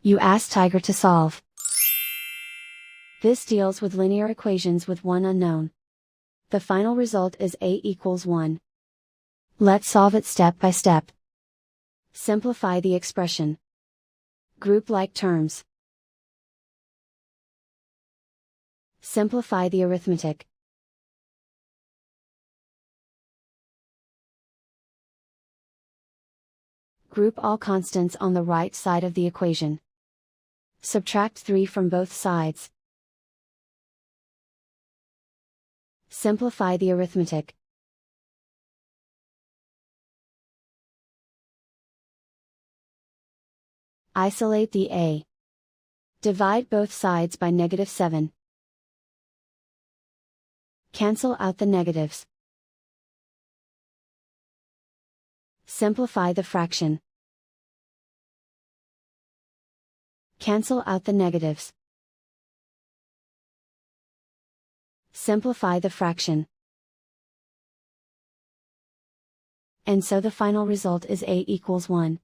You ask Tiger to solve. This deals with linear equations with one unknown. The final result is A equals 1. Let's solve it step by step. Simplify the expression. Group like terms. Simplify the arithmetic. Group all constants on the right side of the equation. Subtract 3 from both sides. Simplify the arithmetic. Isolate the A. Divide both sides by -7. Cancel out the negatives. Simplify the fraction. Cancel out the negatives. Simplify the fraction. And so the final result is A equals 1.